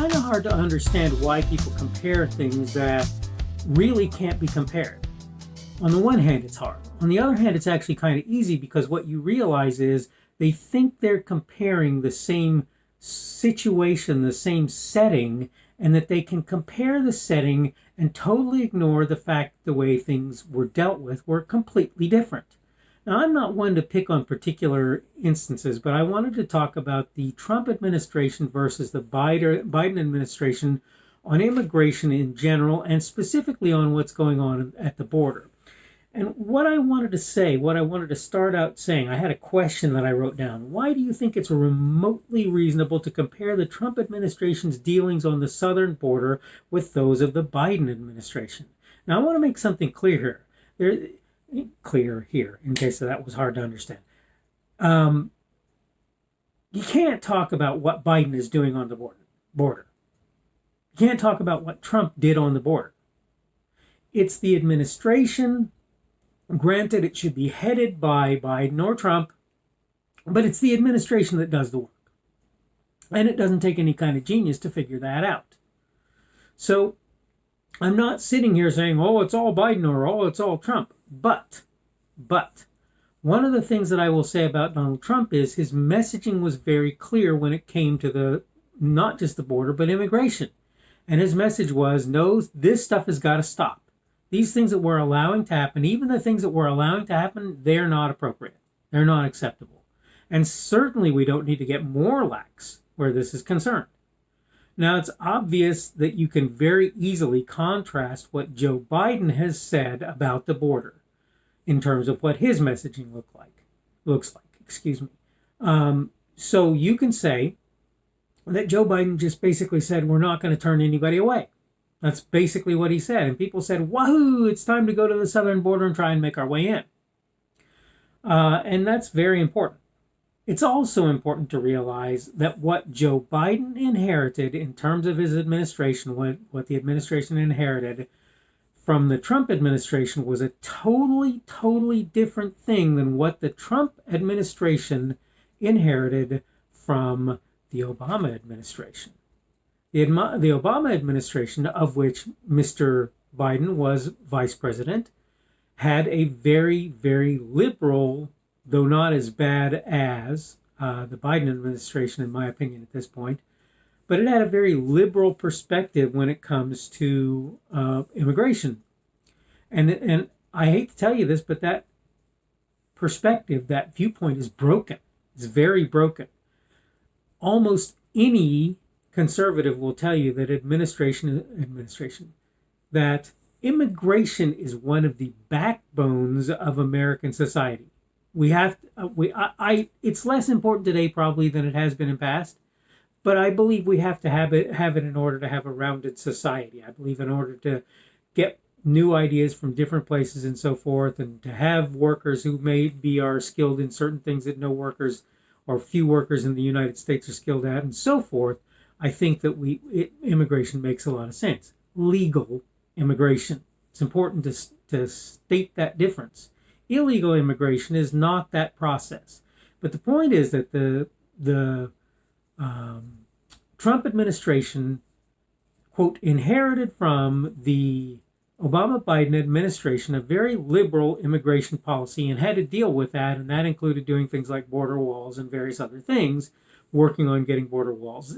kind of hard to understand why people compare things that really can't be compared. On the one hand, it's hard. On the other hand, it's actually kind of easy because what you realize is they think they're comparing the same situation, the same setting, and that they can compare the setting and totally ignore the fact the way things were dealt with were completely different. Now, I'm not one to pick on particular instances, but I wanted to talk about the Trump administration versus the Biden administration on immigration in general, and specifically on what's going on at the border. And what I wanted to say, what I wanted to start out saying, I had a question that I wrote down. Why do you think it's remotely reasonable to compare the Trump administration's dealings on the southern border with those of the Biden administration? Now, I want to make something clear here. Clear here, in case that was hard to understand. You can't talk about what Biden is doing on the border. You can't talk about what Trump did on the border. It's the administration. Granted, it should be headed by Biden or Trump, but it's the administration that does the work. And it doesn't take any kind of genius to figure that out. So I'm not sitting here saying, oh, it's all Biden or oh, it's all Trump. But one of the things that I will say about Donald Trump is his messaging was very clear when it came to the not just the border, but immigration. And his message was, no, this stuff has got to stop. These things that we're allowing to happen, even the things that we're allowing to happen, they're not appropriate. They're not acceptable. And certainly we don't need to get more lax where this is concerned. Now, it's obvious that you can very easily contrast what Joe Biden has said about the border in terms of what his messaging looks like. So you can say that Joe Biden just basically said, we're not going to turn anybody away. That's basically what he said. And people said, wahoo, it's time to go to the southern border and try and make our way in. And that's very important. It's also important to realize that what Joe Biden inherited in terms of his administration, what the administration inherited from the Trump administration was a totally different thing than what the Trump administration inherited from the Obama administration. The Obama administration, of which Mr. Biden was vice president, had a very, very liberal, though not as bad as the Biden administration, in my opinion, at this point, but it had a very liberal perspective when it comes to immigration. And I hate to tell you this, but that perspective, that viewpoint is broken. It's very broken. Almost any conservative will tell you that that immigration is one of the backbones of American society. It's less important today probably than it has been in past, but I believe we have to have it in order to have a rounded society. I believe in order to get new ideas from different places and so forth, and to have workers who maybe are skilled in certain things that no workers or few workers in the United States are skilled at and so forth, I think that immigration makes a lot of sense. Legal immigration. It's important to state that difference. Illegal immigration is not that process. But the point is that the Trump administration, quote, inherited from the Obama-Biden administration a very liberal immigration policy and had to deal with that, and that included doing things like border walls and various other things, working on getting border walls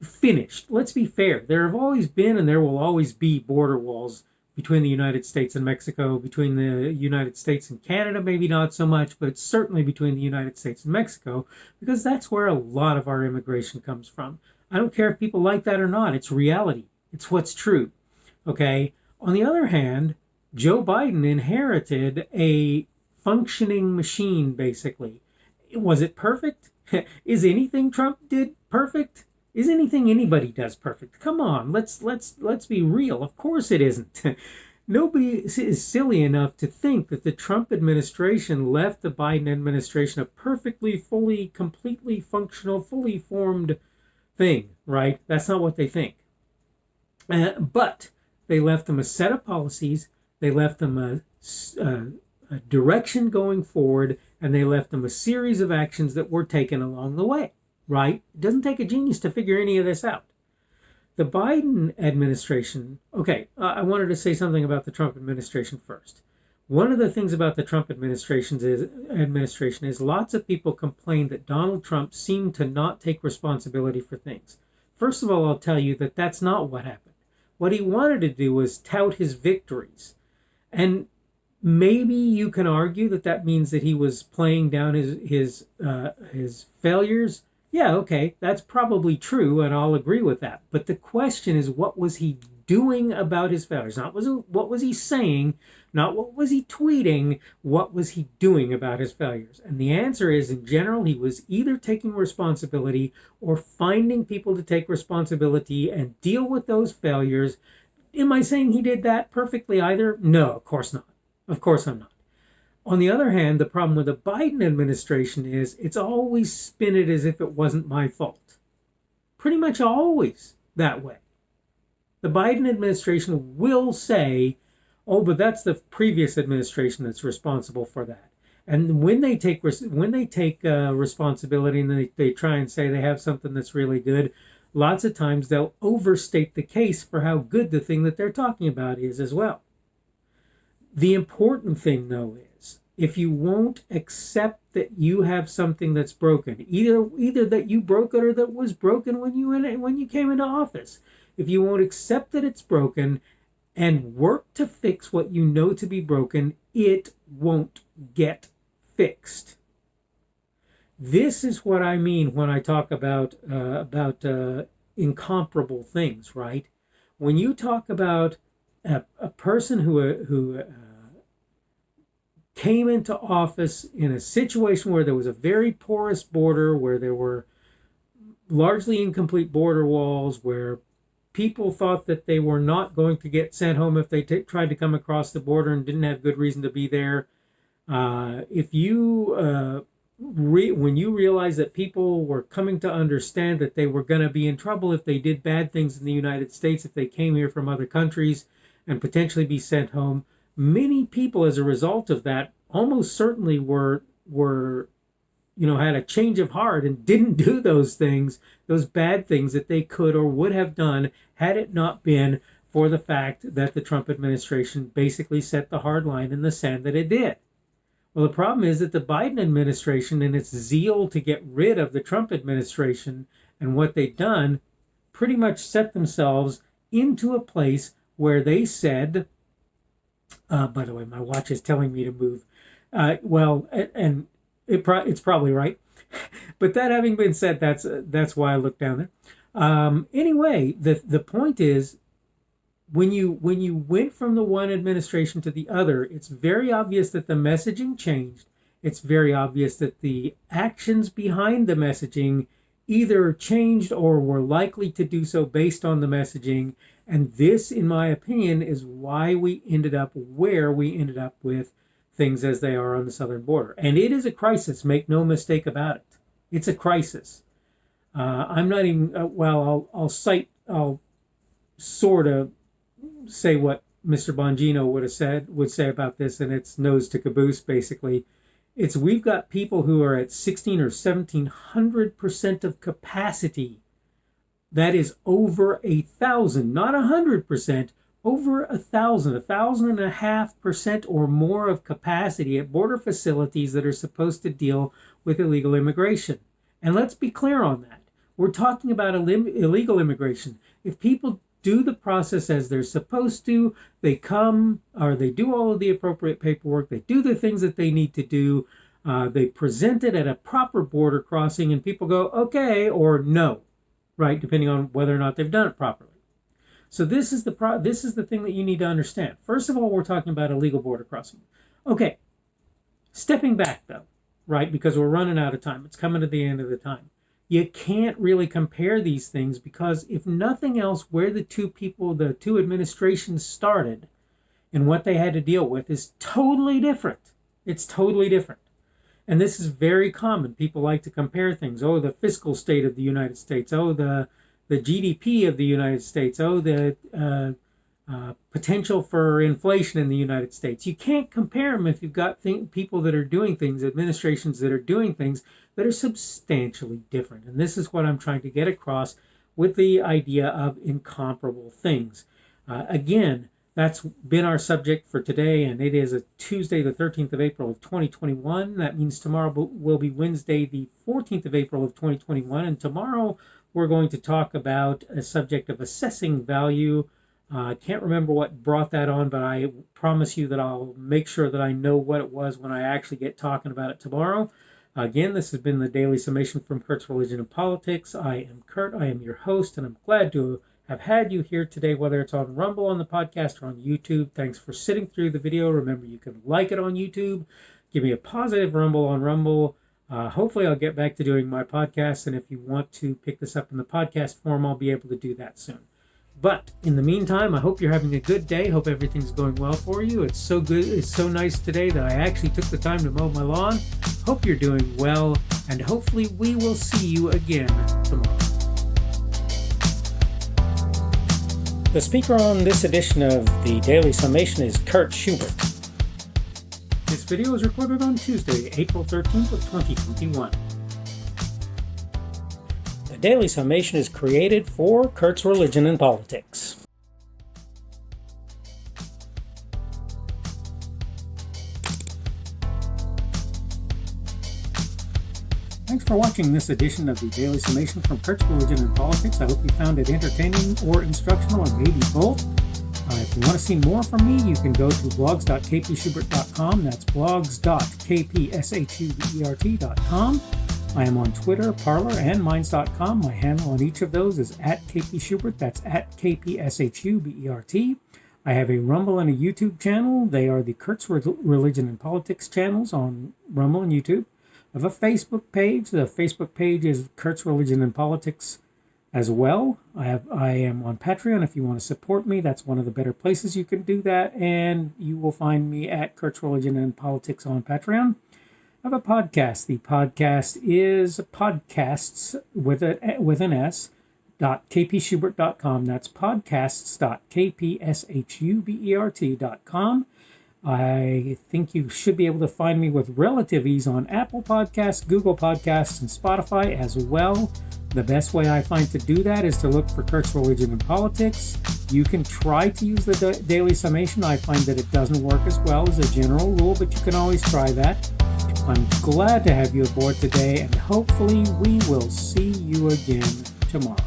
finished. Let's be fair. There have always been and there will always be border walls between the United States and Mexico, between the United States and Canada, maybe not so much, but certainly between the United States and Mexico, because that's where a lot of our immigration comes from. I don't care if people like that or not. It's reality. It's what's true. Okay? On the other hand, Joe Biden inherited a functioning machine, basically. Was it perfect? Is anything Trump did perfect? Is anything anybody does perfect? Come on, let's be real. Of course it isn't. Nobody is silly enough to think that the Trump administration left the Biden administration a perfectly, fully, completely functional, fully formed thing, right? That's not what they think. But they left them a set of policies, they left them a direction going forward, and they left them a series of actions that were taken along the way, right? It doesn't take a genius to figure any of this out. The Biden administration, okay, I wanted to say something about the Trump administration first. One of the things about the Trump administration is lots of people complain that Donald Trump seemed to not take responsibility for things. First of all, I'll tell you that that's not what happened. What he wanted to do was tout his victories. And maybe you can argue that that means that he was playing down his failures. Yeah, okay, that's probably true, and I'll agree with that. But the question is, what was he doing about his failures? Not what was he saying, not what was he tweeting, what was he doing about his failures? And the answer is, in general, he was either taking responsibility or finding people to take responsibility and deal with those failures. Am I saying he did that perfectly either? No, of course not. Of course I'm not. On the other hand, the problem with the Biden administration is it's always spin it as if it wasn't my fault. Pretty much always that way. The Biden administration will say, oh, but that's the previous administration that's responsible for that. And when they take responsibility and they try and say they have something that's really good, lots of times they'll overstate the case for how good the thing that they're talking about is as well. The important thing, though, is if you won't accept that you have something that's broken, either that you broke it or that was broken when you came into office, if you won't accept that it's broken and work to fix what you know to be broken, it won't get fixed. This is what I mean when I talk about incomparable things, right? When you talk about a person who came into office in a situation where there was a very porous border, where there were largely incomplete border walls, where people thought that they were not going to get sent home if they tried to come across the border and didn't have good reason to be there. When you realize that people were coming to understand that they were going to be in trouble if they did bad things in the United States, if they came here from other countries and potentially be sent home, many people as a result of that almost certainly were had a change of heart and didn't do those things, those bad things that they could or would have done had it not been for the fact that the Trump administration basically set the hard line in the sand that it did. Well, the problem is that the Biden administration, in its zeal to get rid of the Trump administration and what they've done, pretty much set themselves into a place where they said, by the way, my watch is telling me to move. It's probably right. But that having been said, that's why I looked down there. Anyway, the point is, when you went from the one administration to the other, it's very obvious that the messaging changed. It's very obvious that the actions behind the messaging either changed or were likely to do so based on the messaging. And this, in my opinion, is why we ended up where we ended up with things as they are on the southern border. And it is a crisis, make no mistake about it. It's a crisis. I'm not even, I'll sort of say what Mr. Bongino would say about this, and it's nose to caboose, basically. We've got people who are at 16 or 1700% of capacity. That is over 1,000, not 100%, over 1,000, 1,500% or more of capacity at border facilities that are supposed to deal with illegal immigration. And let's be clear on that. We're talking about illegal immigration. If people do the process as they're supposed to, they come, or they do all of the appropriate paperwork, they do the things that they need to do, they present it at a proper border crossing, and people go, okay, or no, right, depending on whether or not they've done it properly. So this is the thing that you need to understand. First of all, we're talking about illegal border crossing. Okay, stepping back though, right, because we're running out of time. It's coming to the end of the time. You can't really compare these things because if nothing else, where the two administrations started and what they had to deal with is totally different. It's totally different. And this is very common. People like to compare things. Oh, the fiscal state of the United States. Oh, the GDP of the United States. Oh, the potential for inflation in the United States. You can't compare them if you've got people that are doing things, administrations that are doing things that are substantially different. And this is what I'm trying to get across with the idea of incomparable things. Again, that's been our subject for today, and it is a Tuesday, the 13th of April of 2021. That means tomorrow will be Wednesday, the 14th of April of 2021, and tomorrow we're going to talk about a subject of assessing value. I can't remember what brought that on, but I promise you that I'll make sure that I know what it was when I actually get talking about it tomorrow. Again, this has been the Daily Summation from Kurt's Religion and Politics. I am Kurt. I am your host, and I'm glad to have had you here today, whether it's on Rumble on the podcast or on YouTube. Thanks for sitting through the video. Remember, you can like it on YouTube. Give me a positive Rumble on Rumble. Hopefully, I'll get back to doing my podcast, and if you want to pick this up in the podcast form, I'll be able to do that soon. But in the meantime, I hope you're having a good day. Hope everything's going well for you. It's so good. It's so nice today that I actually took the time to mow my lawn. Hope you're doing well, and hopefully we will see you again tomorrow. The speaker on this edition of the Daily Summation is Kurt Schubert. This video was recorded on Tuesday, April 13th of 2021. The Daily Summation is created for Kurt's Religion and Politics. Thanks for watching this edition of the Daily Summation from Kurt's Religion and Politics. I hope you found it entertaining or instructional, or maybe both. If you want to see more from me, you can go to blogs.kpschubert.com. That's blogs.kpschubert.com. I am on Twitter, Parler, and Minds.com. My handle on each of those is @kpschubert. That's @kpschubert. I have a Rumble and a YouTube channel. They are the Kurt's Religion and Politics channels on Rumble and YouTube. I have a Facebook page. The Facebook page is Kurt's Religion and Politics as well. I am on Patreon. If you want to support me, that's one of the better places you can do that. And you will find me at Kurt's Religion and Politics on Patreon. I have a podcast. The podcast is podcasts with an S, .kpschubert.com. That's podcasts.kpschubert.com. I think you should be able to find me with relative ease on Apple Podcasts, Google Podcasts, and Spotify as well. The best way I find to do that is to look for Kurt's Religion and Politics. You can try to use the Daily Summation. I find that it doesn't work as well as a general rule, but you can always try that. I'm glad to have you aboard today, and hopefully we will see you again tomorrow.